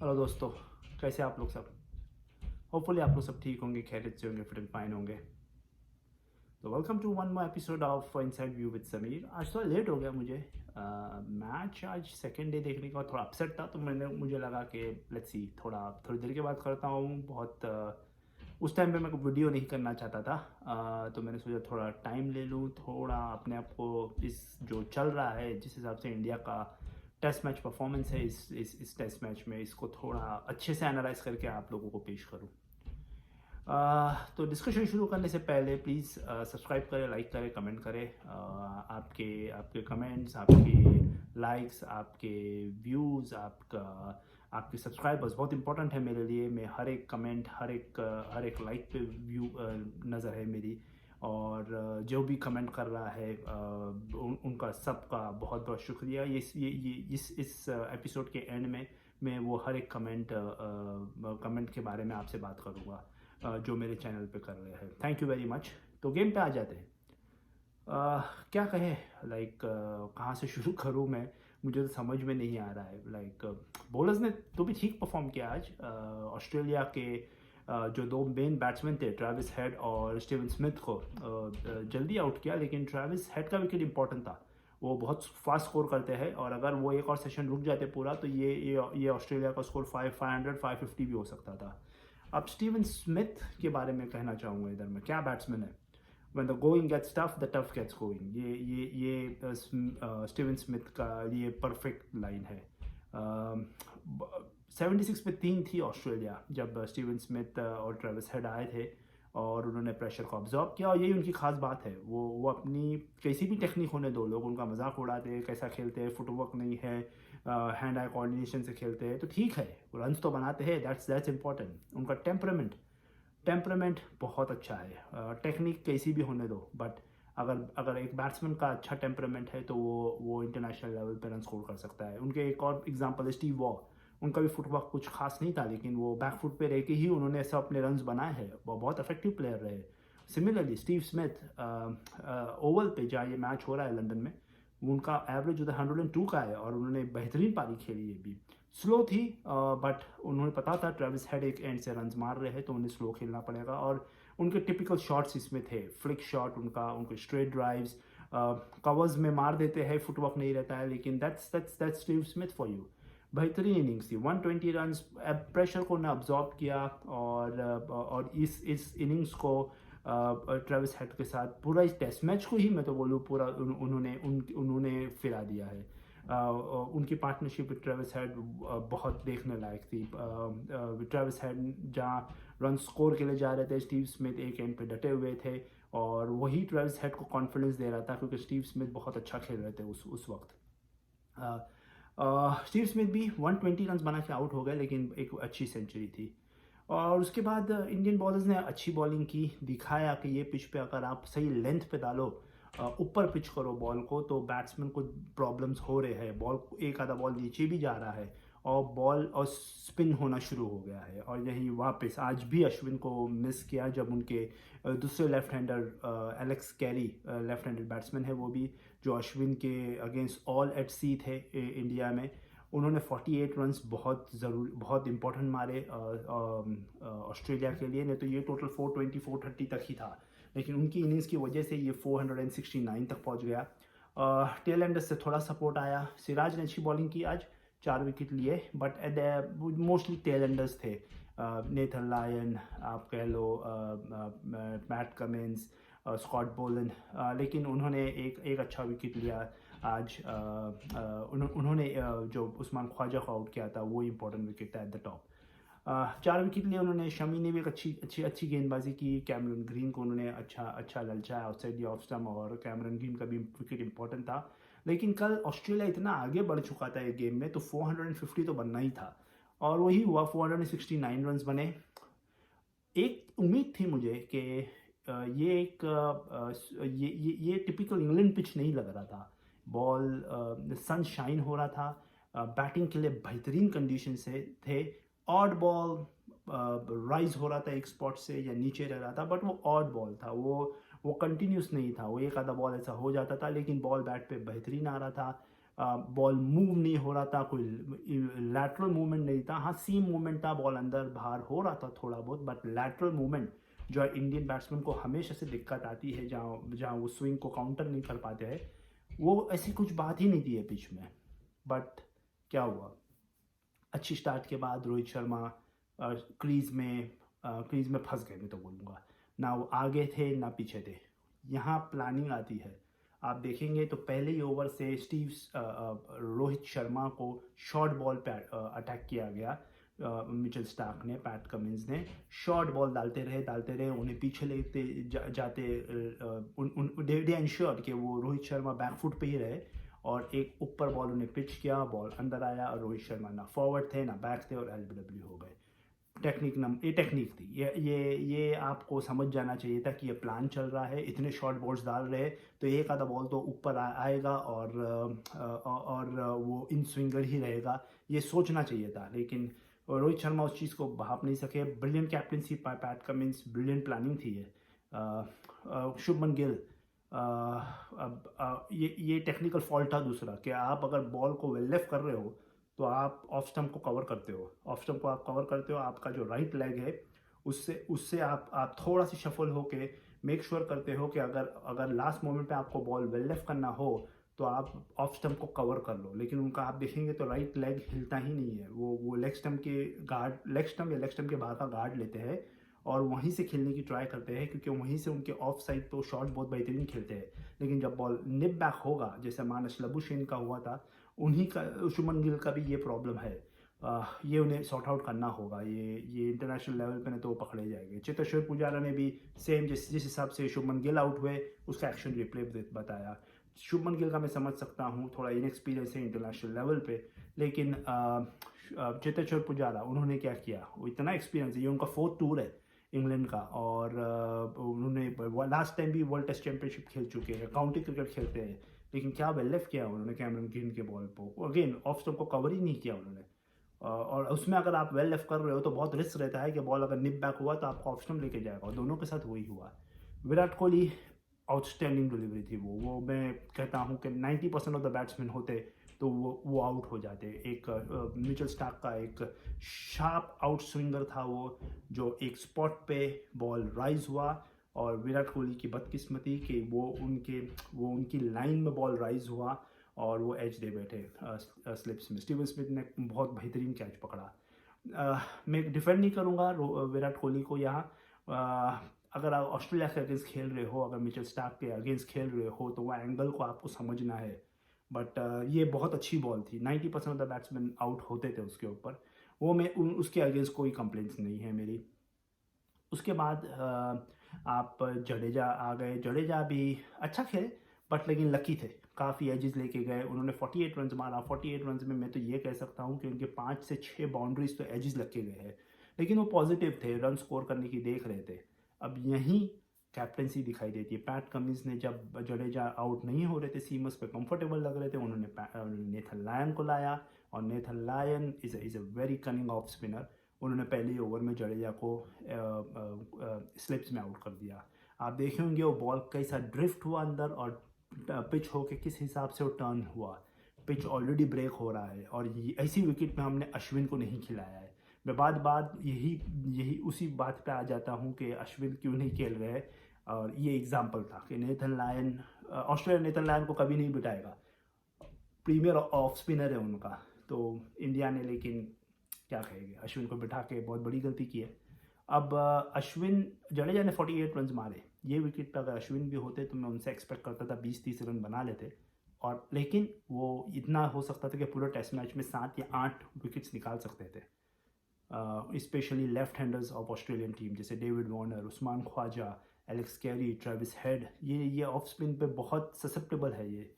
Hello दोस्तों, कैसे आप लोग सब। होपफुली आप लोग सब ठीक होंगे, खैरियत से होंगे, फिट एंड फाइन होंगे। तो welcome to one more episode of inside view with Sameer. आज थोड़ा लेट हो गया मुझे। मैच आज सेकेंड डे देखने का थोड़ा अपसेट था, तो मुझे लगा कि लेट्स सी थोड़ी देर के बाद करता हूँ। उस टाइम पे मैं कोई वीडियो नहीं करना चाहता था। तो मैंने सोचा थोड़ा टाइम ले लूँ, थोड़ा अपने आप को इस जो चल रहा है, जिस हिसाब से इंडिया का टेस्ट मैच परफॉर्मेंस है इस टेस्ट मैच में, इसको थोड़ा अच्छे से एनालाइज करके आप लोगों को पेश करूँ। तो डिस्कशन शुरू करने से पहले प्लीज़ सब्सक्राइब करें, लाइक करें, कमेंट करें। आपके आपके कमेंट्स, आपके लाइक्स, आपके व्यूज़, आपके सब्सक्राइबर्स बहुत इंपॉर्टेंट है मेरे लिए। मैं हर एक कमेंट, हर एक लाइक पे व्यू नज़र है मेरी। और जो भी कमेंट कर रहा है उनका सबका बहुत बहुत शुक्रिया। ये इस एपिसोड के एंड में मैं वो हर एक कमेंट के बारे में आपसे बात करूँगा जो मेरे चैनल पे कर रहे हैं। Thank you very much. तो गेम पे आ जाते हैं। क्या कहें, कहाँ से शुरू करूँ मैं, मुझे तो समझ में नहीं आ रहा है। बॉलर्स ने तो भी ठीक परफॉर्म किया आज। ऑस्ट्रेलिया के जो दो मेन बैट्समैन थे, ट्रेविस हेड और स्टीवन स्मिथ को जल्दी आउट किया, लेकिन ट्रेविस हेड का विकेट इंपॉर्टेंट था। वो बहुत फास्ट स्कोर करते हैं, और अगर वो एक और सेशन रुक जाते पूरा, तो ये ऑस्ट्रेलिया का स्कोर 550 भी हो सकता था। अब स्टीवन स्मिथ के बारे में कहना चाहूँगा, इधर में क्या बैट्समैन है। When the going gets tough, the tough gets going। ये स्टीवन स्मिथ का ये परफेक्ट लाइन है। 76 पे 3 थी ऑस्ट्रेलिया जब स्टीवन स्मिथ और ट्रेविस हेड आए थे, और उन्होंने प्रेशर को ऑब्जॉर्व किया। और यही उनकी खास बात है। वो अपनी कैसी भी टेक्निक होने दो, लोग उनका मजाक उड़ाते हैं, कैसा खेलते हैं, फुटवर्क नहीं है, हैंड आई कोऑर्डिनेशन से खेलते हैं, तो ठीक है, रन तो बनाते हैं, दैट्स इंपॉर्टेंट। उनका टेम्परामेंट बहुत अच्छा है। टेक्निक कैसी भी होने दो, बट अगर एक बैट्समैन का अच्छा टेम्परामेंट है, तो वो इंटरनेशनल लेवल पे रन स्कोर कर सकता है। उनके एक और एग्जांपल है स्टीव वॉ। उनका भी फुटवर्क कुछ खास नहीं था, लेकिन वो बैक फुट पे रह के ही उन्होंने ऐसा अपने रन्स बनाए हैं। वो बहुत इफेक्टिव प्लेयर रहे। सिमिलरली स्टीव स्मिथ, ओवल पे जहाँ ये मैच हो रहा है लंदन में, उनका एवरेज उधर 102 का है, और उन्होंने बेहतरीन पारी खेली है। भी स्लो थी, बट उन्होंने पता था ट्रेविस हेड एक एंड से रन्स मार रहे हैं, तो उन्हें स्लो खेलना पड़ेगा। और उनके टिपिकल शॉट्स इसमें थे, फ्लिक शॉट, उनके स्ट्रेट ड्राइव्स, कवर्स में मार देते हैं, फुटवर्क नहीं रहता है, लेकिन that's Steve Smith for you. बेहतरीन इनिंग्स थी, 120 रन्स। प्रेशर को उन्हें अब्जॉर्ब किया, और इस इनिंग्स को ट्रेविस हेड के साथ पूरा इस टेस्ट मैच को ही मैं तो बोलूँ पूरा उन्होंने फिरा दिया है। उनकी पार्टनरशिप विद ट्रेविस हेड बहुत देखने लायक थी। ट्रेविस हेड जहाँ रन स्कोर के लिए जा रहे थे, स्टीव स्मिथ एक एंड पे डटे हुए थे, और वही ट्रेविस हेड को कॉन्फिडेंस दे रहा था, क्योंकि स्टीव स्मिथ बहुत अच्छा खेल रहे थे उस वक्त। स्टीव स्मिथ भी 120 रन बना के आउट हो गए, लेकिन एक अच्छी सेंचुरी थी। और उसके बाद इंडियन बॉलर्स ने अच्छी बॉलिंग की, दिखाया कि ये पिच पे अगर आप सही लेंथ पे डालो, ऊपर पिच करो बॉल को, तो बैट्समैन को प्रॉब्लम्स हो रहे हैं। बॉल एक आधा बॉल नीचे भी जा रहा है, और बॉल और स्पिन होना शुरू हो गया है। और यही वापस आज भी अश्विन को मिस किया, जब उनके दूसरे left hander Alex Carey, left handed batsman है वो भी, जो अश्विन के अगेंस्ट ऑल एट सी थे इंडिया में, उन्होंने 48 रन्स बहुत इंपॉर्टेंट मारे ऑस्ट्रेलिया के लिए। नहीं तो ये टोटल 420 430 तक ही था, लेकिन उनकी इनिंग्स की वजह से ये 469 तक पहुंच गया। टेल एंडर्स से थोड़ा सपोर्ट आया। सिराज ने अच्छी बॉलिंग की आज, 4 विकेट लिए, बट मोस्टली टेल एंडर्स थे। नेथन लायन, आप कह लो, मैट कमिंस, स्कॉट बोलन, लेकिन उन्होंने एक अच्छा विकेट लिया आज। उन्होंने जो उस्मान ख्वाजा को आउट किया था, वो इंपॉर्टेंट विकेट था एट द टॉप। 4 विकेट लिए उन्होंने। शमी ने भी एक अच्छी गेंदबाजी की। कैमरन ग्रीन को उन्होंने अच्छा ललचाया आउटसाइड द ऑफ स्टंप, और कैमरन ग्रीन का भी विकेट इंपॉर्टेंट था। लेकिन कल ऑस्ट्रेलिया इतना आगे बढ़ चुका था एक गेम में, तो 450 तो बनना ही था, और वही हुआ। 469 रन बने। एक उम्मीद थी मुझे कि ये एक ये टिपिकल इंग्लैंड पिच नहीं लग रहा था। बॉल सनशाइन हो रहा था, बैटिंग के लिए बेहतरीन कंडीशन से थे। ऑड बॉल राइज हो रहा था एक स्पॉट से, या नीचे रह रहा था, बट वो ऑड बॉल था, वो कंटिन्यूस नहीं था। वो एक आधा बॉल ऐसा हो जाता था, लेकिन बॉल बैट पे बेहतरीन आ रहा था। बॉल मूव नहीं हो रहा था, कोई लैटरल मूवमेंट नहीं था। हाँ, सीम मूवमेंट था, बॉल अंदर बाहर हो रहा था थोड़ा बहुत, बट लैटरल मूवमेंट जो इंडियन बैट्समैन को हमेशा से दिक्कत आती है, जहाँ वो स्विंग को काउंटर नहीं कर पाते हैं, वो ऐसी कुछ बात ही नहीं थी है पिच में। बट क्या हुआ, अच्छी स्टार्ट के बाद रोहित शर्मा क्रीज में फंस गए, मैं तो बोलूँगा। ना वो आगे थे ना पीछे थे। यहाँ प्लानिंग आती है। आप देखेंगे तो पहले ही ओवर से रोहित शर्मा को शॉर्ट बॉल पे अटैक किया गया। मिचेल स्टार्क ने, पैट कमिंस ने शॉर्ट बॉल डालते रहे, उन्हें पीछे लेते जाते। दे इंश्योर कि वो रोहित शर्मा बैकफुट पे ही रहे, और एक ऊपर बॉल उन्हें पिच किया, बॉल अंदर आया और रोहित शर्मा ना फॉरवर्ड थे ना बैक थे और एलबीडब्ल्यू हो गए। ये टेक्निक थी। ये आपको समझ जाना चाहिए था कि ये प्लान चल रहा है। इतने शॉर्ट बॉल्स डाल रहे हैं तो एक आधा बॉल तो ऊपर आएगा और वो इन स्विंगर ही रहेगा, ये सोचना चाहिए था। लेकिन रोहित शर्मा उस चीज़ को भाप नहीं सके। Brilliant captaincy by Pat Cummins, brilliant planning थी ये। शुभमन गिल, अब ये टेक्निकल फॉल्ट था दूसरा, कि आप अगर बॉल को वेल लेफ्ट कर रहे हो तो आप ऑफ स्टंप को कवर करते हो। ऑफ स्टंप को आप कवर करते हो, आपका जो राइट लेग है उससे आप थोड़ा सी शफल होके मेक श्योर करते हो कि अगर लास्ट मोमेंट पे आपको बॉल वेल लेफ्ट करना हो तो आप ऑफ स्टंप को कवर कर लो। लेकिन उनका आप देखेंगे तो राइट लेग हिलता ही नहीं है। वो लेग स्टंप के बाहर का गार्ड लेते हैं और वहीं से खेलने की ट्राई करते हैं, क्योंकि वहीं से उनके ऑफ साइड तो शॉट बहुत बेहतरीन खेलते हैं। लेकिन जब बॉल निप बैक होगा, जैसे मानस लबुशेन का हुआ था, उन्हीं का, शुभमन गिल का भी ये प्रॉब्लम है। ये उन्हें सॉर्ट आउट करना होगा। ये इंटरनेशनल लेवल पे नहीं तो वो पकड़े जाएंगे। चेतेश्वर पुजारा ने भी सेम जिस हिसाब से शुभमन गिल आउट हुए उसका एक्शन रिप्ले बताया। शुभमन गिल का मैं समझ सकता हूँ, थोड़ा इनएक्सपीरियंस है इंटरनेशनल लेवल पे, लेकिन चेतेश्वर पुजारा उन्होंने क्या किया, वो इतना एक्सपीरियंस है, ये उनका 4th टूर है इंग्लैंड का, और उन्होंने लास्ट टाइम भी वर्ल्ड टेस्ट चैंपियनशिप खेल चुके हैं, काउंटी क्रिकेट खेलते हैं। लेकिन क्या वेल लेफ्ट किया उन्होंने कैमरन ग्रीन के बॉल को, अगेन ऑफ स्टंप को कवर ही नहीं किया उन्होंने। और उसमें अगर आप वेल लेफ्ट कर रहे हो तो बहुत रिस्क रहता है कि बॉल अगर निप बैक हुआ तो आपको ऑफ स्टंप लेके जाएगा, और दोनों के साथ वही हुआ। विराट कोहली, आउटस्टैंडिंग डिलीवरी थी वो मैं कहता हूँ कि 90% ऑफ द बैट्समैन होते तो वो आउट हो जाते। एक मिचेल स्टार्क का एक शार्प आउट स्विंगर था वो, जो एक स्पॉट पे बॉल राइज हुआ, और विराट कोहली की बदकिस्मती कि वो उनकी लाइन में बॉल राइज हुआ और वो एज दे बैठे स्लिप्स में। स्टीवन स्मिथ ने बहुत बेहतरीन कैच पकड़ा। मैं डिफेंड नहीं करूँगा विराट कोहली को यहाँ। अगर आप ऑस्ट्रेलिया के अगेंस्ट खेल रहे हो, अगर मिचेल स्टार्क के अगेंस्ट खेल रहे हो, तो वह एंगल को आपको समझना है। बट ये बहुत अच्छी बॉल थी। 90% ऑफ द बैट्समैन आउट होते थे उसके ऊपर। वो उसके अगेंस्ट कोई कंप्लेंट्स नहीं है मेरी। उसके बाद आप जडेजा आ गए। जडेजा भी अच्छा खेले, बट लेकिन लकी थे, काफ़ी एजेस लेके गए। उन्होंने 48 रन मारा। 48 रन में मैं तो ये कह सकता हूँ कि उनके 5 से 6 बाउंड्रीज तो एजेस लग के गए हैं, लेकिन वो पॉजिटिव थे, रन स्कोर करने की देख रहे थे। अब यहीं कैप्टनसी दिखाई देती है। पैट कमिंस ने, जब जडेजा आउट नहीं हो रहे थे, सीमस पे कंफर्टेबल लग रहे थे, उन्होंने नेथन लायन को लाया, और Nathan Lyon is a very cunning off spinner. उन्होंने पहले ओवर में जडेजा को स्लिप्स में आउट कर दिया। आप देखे होंगे वो बॉल कैसा ड्रिफ्ट हुआ अंदर, और पिच होके किस हिसाब से वो टर्न हुआ। पिच ऑलरेडी ब्रेक हो रहा है, और ऐसी विकेट में हमने अश्विन को नहीं खिलाया है। मैं बात यही उसी बात पे आ जाता हूँ कि अश्विन क्यों नहीं खेल रहे। और ये एग्जाम्पल था कि Nathan Lyon, Australia Nathan Lyon को कभी नहीं बिठाएगा। प्रीमियर ऑफ स्पिनर है उनका, तो इंडिया ने, लेकिन क्या कहेंगे, अश्विन को बिठा के बहुत बड़ी गलती की है। अब जडेजा ने 48 रन मारे। ये विकेट पर अगर अश्विन भी होते तो मैं उनसे एक्सपेक्ट करता था 20-30 रन बना लेते, और लेकिन वो इतना हो सकता था कि पूरे टेस्ट मैच में 7 या 8 विकेट्स निकाल सकते थे। Specially left handers of Australian team, जैसे David Warner, Usman Khawaja, Alex Carey, Travis Head, ये ऑफ स्पिन पे बहुत ससेप्टेबल है ये।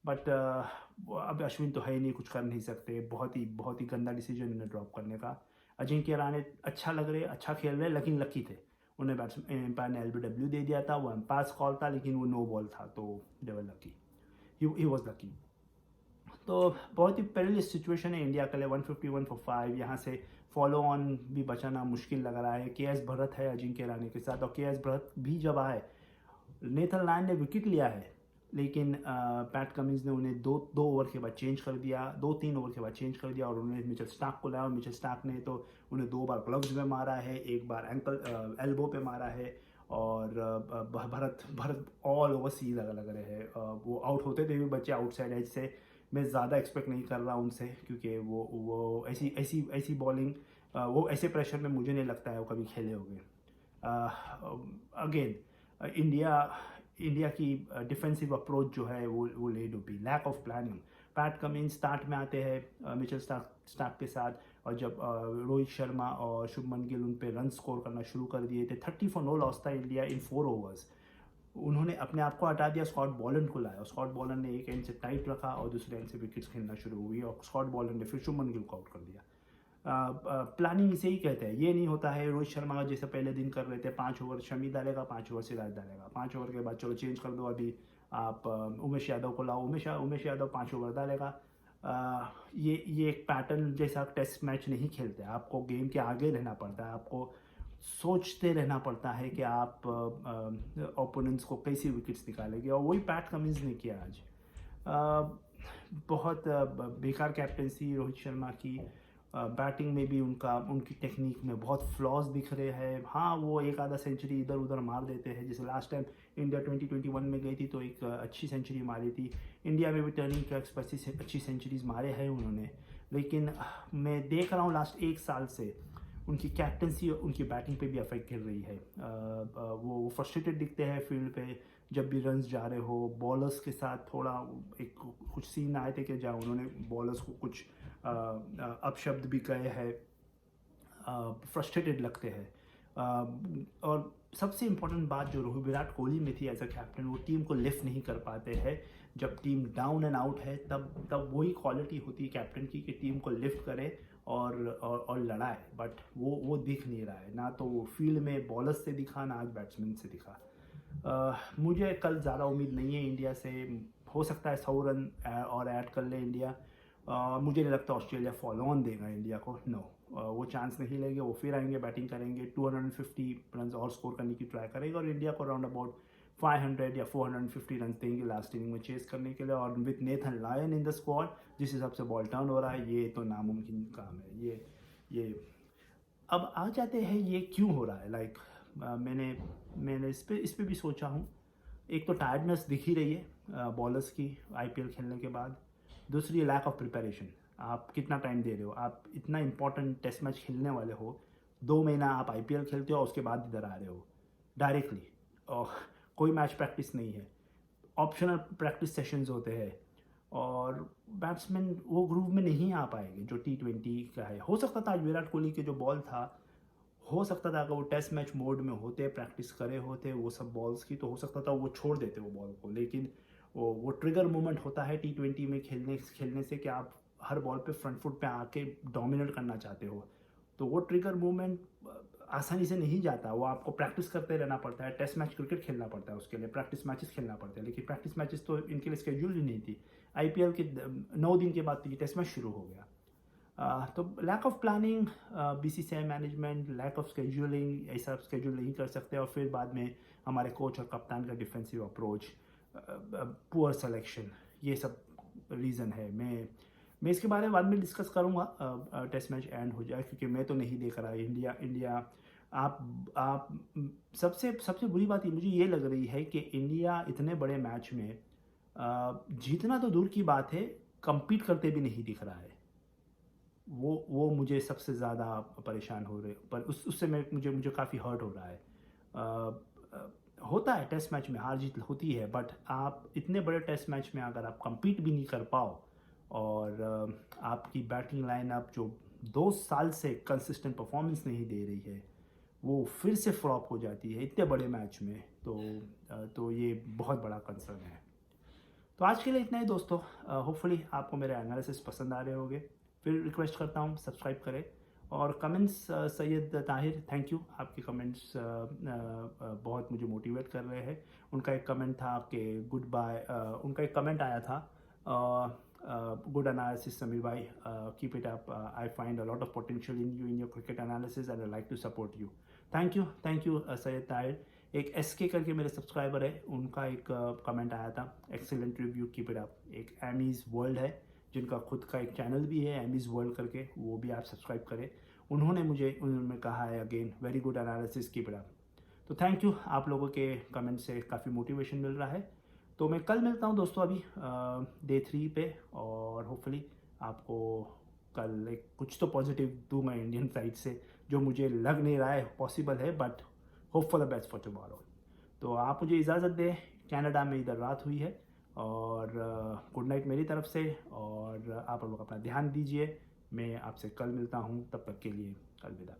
बट अब अश्विन तो है ही नहीं, कुछ कर नहीं सकते। बहुत ही गंदा डिसीजन उन्हें ड्रॉप करने का। अजिंक्य रहाणे अच्छा लग रहे, अच्छा खेल रहे, लेकिन लकी थे। उन्हें एम्पायर ने LBW दे दिया था, वो एम्पायर्स कॉल था, लेकिन वो नो बॉल था, तो they were lucky, he was lucky. तो बहुत ही पेरिलियस सिचुएशन है इंडिया के लिए। 151 for 5, यहाँ से फॉलो ऑन भी बचाना मुश्किल लग रहा है। KS भरत है अजिंक्य रहाणे के साथ, और KS भरत भी जब आए, नेथन लायन ने विकेट लिया है, लेकिन पैट कमिंस ने उन्हें दो ओवर के बाद चेंज कर दिया, 2-3 ओवर के बाद चेंज कर दिया और उन्होंने मिचेल स्टार्क को लाया और मिचेल स्टार्क ने तो उन्हें 2 बार ग्लव्स में मारा है, 1 बार एल्बो पे मारा है और भरत ऑल ओवर सी लग रहे हैं। वो आउट होते थे भी बच्चे आउटसाइड एज से, मैं ज़्यादा एक्सपेक्ट नहीं कर रहा उनसे क्योंकि वो ऐसी बॉलिंग, वो ऐसे प्रेशर में मुझे नहीं लगता है वो कभी खेले होंगे। अगेन इंडिया की डिफेंसिव अप्रोच जो है वो ले डूबी, lack of planning. Pat Cummins start में आते हैं मिचेल स्टार्क के साथ और जब रोहित शर्मा और शुभमन गिल उन पे रन स्कोर करना शुरू कर दिए थे, 30 for no लॉस था इंडिया इन 4 ओवर्स। उन्होंने अपने आप को हटा दिया, स्कॉट बॉलर को लाया, स्कॉट बॉलर ने एक एंड से टाइट रखा और दूसरे एंड से विकेट्स खेलना शुरू हुई और स्कॉट बॉलर ने फिर शुभमन गिल को आउट कर दिया। प्लानिंग इसे ही कहते हैं। ये नहीं होता है रोहित शर्मा जैसे पहले दिन कर रहे थे, 5 ओवर शमी डालेगा, 5 ओवर सिराज डालेगा, 5 ओवर के बाद चलो चेंज कर दो, अभी आप उमेश यादव को लाओ, उमेश यादव 5 ओवर डालेगा। ये एक पैटर्न जैसा टेस्ट मैच नहीं खेलते, आपको गेम के आगे रहना पड़ता है, आपको सोचते रहना पड़ता है कि आप ओपोनेंट्स को कैसी विकेट्स निकालेंगे और वही पैट कमिंस ने किया आज। बहुत बेकार कैप्टेंसी रोहित शर्मा की। बैटिंग में भी उनकी टेक्निक में बहुत फ्लॉज दिख रहे हैं। हाँ, वो एक आधा सेंचुरी इधर उधर मार देते हैं, जैसे लास्ट टाइम इंडिया 2021 में गई थी तो एक अच्छी सेंचुरी मारी थी। इंडिया में भी टर्निंग ट्रैक्स पर अच्छी सेंचुरीज मारे हैं उन्होंने, लेकिन मैं देख रहा हूँ लास्ट 1 साल से उनकी कैप्टेंसी उनकी बैटिंग पे भी अफेक्ट कर रही है। वो फ्रस्ट्रेटेड दिखते हैं फील्ड पे जब भी रन्स जा रहे हो। बॉलर्स के साथ थोड़ा कुछ सीन आए थे कि जहाँ उन्होंने बॉलर्स को कुछ अपशब्द भी कहे हैं, फ्रस्ट्रेटेड लगते हैं। और सबसे इम्पोर्टेंट बात जो विराट कोहली में थी एज अ कैप्टन, वो टीम को लिफ्ट नहीं कर पाते हैं। जब टीम डाउन एंड आउट है तब वही क्वालिटी होती है कैप्टन की कि टीम को लिफ्ट करे और लड़ाए, बट वो दिख नहीं रहा है। ना तो वो फील्ड में बॉलर्स से दिखा, ना आज बैट्समैन से दिखा। मुझे कल ज़्यादा उम्मीद नहीं है इंडिया से। हो सकता है 100 रन और ऐड कर ले इंडिया। मुझे नहीं लगता ऑस्ट्रेलिया फॉलो ऑन देगा इंडिया को, नो। वो चांस नहीं लेंगे, वो फिर आएंगे, बैटिंग करेंगे, 250 रन और स्कोर करने की ट्राई करेंगे और इंडिया को अराउंड अबाउट 500 या 450 रन देंगे लास्ट इनिंग में चेस करने के लिए। और with Nathan Lyon in the squad, जिस हिसाब से बॉल टर्न हो रहा है, ये तो नामुमकिन काम है। ये अब आ जाते हैं ये क्यों हो रहा है। लाइक मैंने इस पे भी सोचा हूँ। एक तो टायर्डनेस दिख ही रही है बॉलर्स की IPL खेलने के बाद, दूसरी लैक ऑफ प्रिपरेशन। आप कितना टाइम दे रहे हो, आप इतना इंपॉर्टेंट टेस्ट मैच खेलने वाले हो, 2 महीना आप IPL खेलते हो और उसके बाद इधर आ रहे हो डायरेक्टली, और कोई मैच प्रैक्टिस नहीं है, ऑप्शनल प्रैक्टिस सेशंस होते हैं और बैट्समैन वो ग्रूव में नहीं आ पाएंगे जो T20 का है। हो सकता था आज विराट कोहली के जो बॉल था, हो सकता था अगर वो टेस्ट मैच मोड में होते, प्रैक्टिस करे होते वो सब बॉल्स की, तो हो सकता था वो छोड़ देते वो बॉल को। लेकिन वो ट्रिगर मूवमेंट होता है T20 में खेलने से कि आप हर बॉल पे फ्रंट फुट पे आके डोमिनेट करना चाहते हो, तो वो ट्रिगर मूवमेंट आसानी से नहीं जाता। वो आपको प्रैक्टिस करते रहना पड़ता है। टेस्ट मैच क्रिकेट खेलना पड़ता है, उसके लिए प्रैक्टिस मैचेस खेलना पड़ते हैं, लेकिन प्रैक्टिस मैचेस तो इनके लिए स्केड्यूल ही नहीं थी। IPL के 9 दिन के बाद तो ये टेस्ट मैच शुरू हो गया। तो lack of planning, BCCI management, lack of scheduling, ऐसा स्केड्यूल नहीं कर सकते। और फिर बाद में हमारे कोच और कप्तान का डिफेंसिव अप्रोच, पुअर सिलेक्शन, ये सब रीज़न है। मैं इसके बारे में बाद में डिस्कस करूँगा टेस्ट मैच एंड हो जाए, क्योंकि मैं तो नहीं देख रहा इंडिया आप सबसे बुरी बात मुझे ये लग रही है कि इंडिया इतने बड़े मैच में जीतना तो दूर की बात है, compete करते भी नहीं दिख रहा है। वो मुझे सबसे ज़्यादा परेशान हो रहे, पर उससे मुझे काफ़ी हर्ट हो रहा है। होता है टेस्ट मैच में हार जीत होती है, बट आप इतने बड़े टेस्ट मैच में अगर आप compete भी नहीं कर पाओ और आपकी बैटिंग लाइनअप जो 2 साल से कंसिस्टेंट परफॉर्मेंस नहीं दे रही है, वो फिर से फ्लॉप हो जाती है इतने बड़े मैच में, तो ये बहुत बड़ा कंसर्न है। तो आज के लिए इतना ही दोस्तों। होपफुली आपको मेरे एनालिसिस पसंद आ रहे होंगे। फिर रिक्वेस्ट करता हूँ सब्सक्राइब करें और comments, Syed Tahir, thank you, आपके कमेंट्स बहुत मुझे मोटिवेट कर रहे हैं। उनका एक कमेंट था कि गुड बाय, उनका एक कमेंट आया था, गुड एनालिसिस समीर भाई, keep it up, I find a lot of potential in your cricket analysis and I like to support you. Thank you Syed Tahir. एक SK करके मेरे सब्सक्राइबर है, उनका एक कमेंट आया था, excellent review, keep it up. एक एमीज़ वर्ल्ड है जिनका खुद का एक चैनल भी है एमीज़ वर्ल्ड करके, वो भी आप सब्सक्राइब करें। उन्होंने कहा है again, very good analysis, keep it up. तो थैंक यू, आप लोगों के कमेंट से काफ़ी मोटिवेशन मिल रहा है। तो मैं कल मिलता हूँ दोस्तों, अभी डे 3 पे, और होपफुली आपको कल एक कुछ तो पॉजिटिव दूंगा इंडियन साइड से, जो मुझे लग नहीं रहा है पॉसिबल है, but hope for the best for tomorrow. तो आप मुझे इजाज़त दें, कनाडा में इधर रात हुई है, और गुड नाइट मेरी तरफ से, और आप लोग अपना ध्यान दीजिए। मैं आपसे कल मिलता हूँ, तब तक के लिए अलविदा।